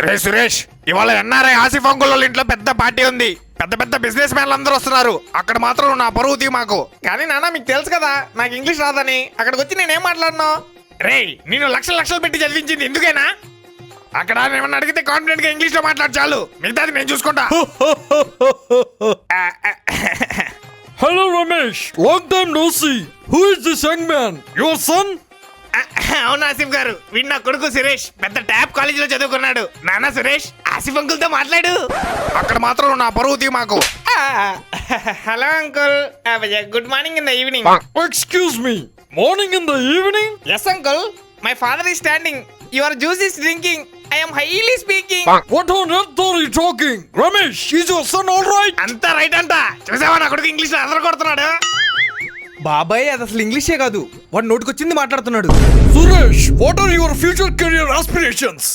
రే సురేష్, ఇవాళ NRI Asif uncle వాళ్ళ ఇంట్లో పెద్ద పార్టీ ఉంది. పెద్ద పెద్ద బిజినెస్ మ్యాన్లు అందరూ వస్తున్నారు. అక్కడ మాత్రం నా పరువు తీ మాకు. కానీ నాన్న మీకు తెలుసు కదా నాకు ఇంగ్లీష్ రాదని. అక్కడికి వచ్చి నేనేం మాట్లాడను? రే, నేను లక్షలు లక్షలు పెట్టి చదివించింది ఎందుకేనా? అక్కడ ఏమన్నా అడిగితే కాన్ఫిడెంట్ గా ఇంగ్లీష్ లో మాట్లాడు చాలు, మిగతాది నేను చూసుకుంటా. Hello Ramesh, long time no see. Who is this young man? Your son? అవును ఆసిఫ్ గారు, వీడు నా కొడుకు సురేష్. పెద్ద ట్యాప్ కాలేజ్ లో చదువుకున్నాడు. నాన్న సురేష్, ఆసిఫ్ అంకుల్ తో మాట్లాడు. అక్కడ మాత్రం నా పరువు తీ మాకు. Hello uncle, good morning in the evening. Excuse me, morning in the evening? Yes uncle, my father is standing, your juice is drinking, I am highly speaking. What on earth are you talking? Ramesh, is your son all right? అంతా right అంట. చూసావా నా కొడుకు English లో అదర కొడుతున్నాడు. బాబాయ్ అది అసలు ఇంగ్లీషే కాదు, వాడు నోటికొచ్చింది మాట్లాడుతున్నాడు. Suresh, what are your future career aspirations?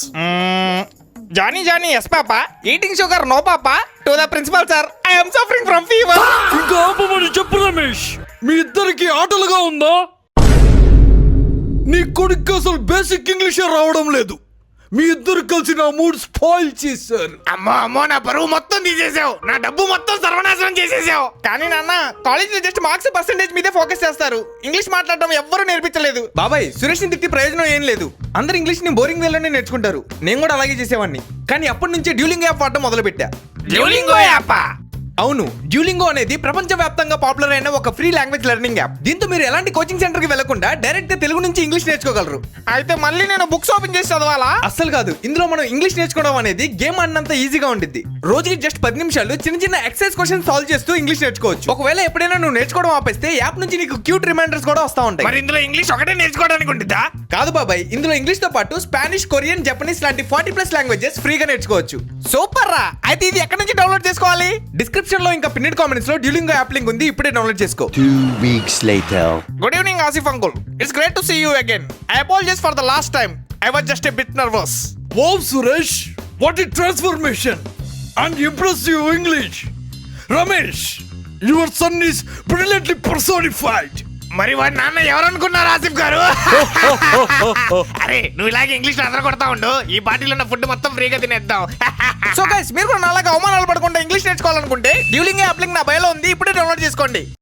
Johnny Johnny yes papa, eating sugar no papa, to the principal sir, I am suffering from fever. ఇంకా ఆపమని చెప్పు రమేష్. మీ ఇద్దరికి ఆటలుగా ఉందా? నీ కొడుకు అసలు బేసిక్ ఇంగ్లీష్ రావడం లేదు. మీ ఇద్దరు కలిసి నా మూడ్ స్పాయిల్ చేశారు. అమ్మో అమ్మో, నా పరువు మొత్తం తీసేసావు, నా డబ్బు మొత్తం సర్వనాశనం చేసేసావు. కానీ నాన్న, కాలేజ్ లో జస్ట్ మార్క్స్ పర్సెంటేజ్ మీదే ఫోకస్ చేస్తారు. ఇంగ్లీష్ మాట్లాడడం ఎవ్వరూ నేర్పించలేదు. బాబాయ్ సురేష్ ని తిట్టి ప్రయోజనం ఏం లేదు. అందరు ఇంగ్లీష్ ని బోరింగ్ వేలోనే నేర్చుకుంటారు. నేను కూడా అలాగే చేసేవాడిని. కానీ అప్పటి నుంచే డ్యూలింగ్ యాప్ వాడడం మొదలు పెట్టా. డ్యూలింగో యాపా? అవును, డ్యూలింగో అనేది ప్రపంచవ్యాప్తంగా పాపులర్ అయిన ఒక ఫ్రీ లాంగ్వేజ్ లెర్నింగ్ యాప్. దీంతో మీరు ఎలాంటి కోచింగ్ సెంటర్ కి వెళ్లకుండా డైరెక్ట్ తెలుగు నుంచి ఇంగ్లీష్ నేర్చుకోగలరు. అయితే మళ్ళీ నేను బుక్స్ ఓపెన్ చేసి చదవాలా? అస్సలు కాదు, ఇందులో మనం ఇంగ్లీష్ నేర్చుకోవడం అనేది గేమ్ అన్నంత ఈజీగా ఉంటుంది. రోజుకి జస్ట్ 10 నిమిషాలు చిన్న చిన్న ఎక్సర్సైజ్ క్వశ్చన్ సాల్వ్ చేస్తూ ఇంగ్లీష్ నేర్చుకోవచ్చు. ఒకవేళ ఎప్పుడైనా నువ్వు నేర్చుకోవడం ఆపేస్తే యాప్ నుంచి నీకు క్యూట్ రిమైండర్స్ కూడా వస్తా ఉంటాయి. మరి ఇందులో ఇంగ్లీష్ ఒకటే నేర్చుకోవడానికి ఉంటుందా? కాదు బాబాయ్, ఇందులో ఇంగ్లీష్ తో పాటు స్పానిష్, కొరియన్, జపనీస్ లాంటి 40+ లాంగ్వేజెస్ ఫ్రీగా నేర్చుకోవచ్చు. సూపర్ రా. అయితే ఇది ఎక్కడి నుంచి డౌన్లోడ్ చేసుకోవాలి? డిస్క్రిప్షన్ లో ఇంకా పిన్నెడ్ కామెంట్స్ లో డ్యూలింగో యాప్ లింక్ ఉంది, ఇప్పుడే డౌన్లోడ్ చేసుకో. 2 weeks later. Good evening Asif uncle, it's great to see you again. I apologise for the last time, I was just a bit nervous. Wow Suresh, what a transformation and impressive English. Ramesh, your son is brilliantly personified. మరి వాడి నాన్న ఎవరనుకున్నారు ఆసిఫ్ గారు? అరే, నువ్వు ఇలాగే English లో అదర కొడతా ఉండు, ఈ పార్టీలో ఉన్న ఫుడ్ మొత్తం ఫ్రీగా తినేద్దాం. సో గైస్, మీరు కూడా నాలాగా అవమానాలు పడకుండా ఇంగ్లీష్ నేర్చుకోవాలనుకుంటే డ్యూలింగో యాప్ లింక్ నా బయోలో ఉంది, ఇప్పుడే డౌన్లోడ్ చేసుకోండి.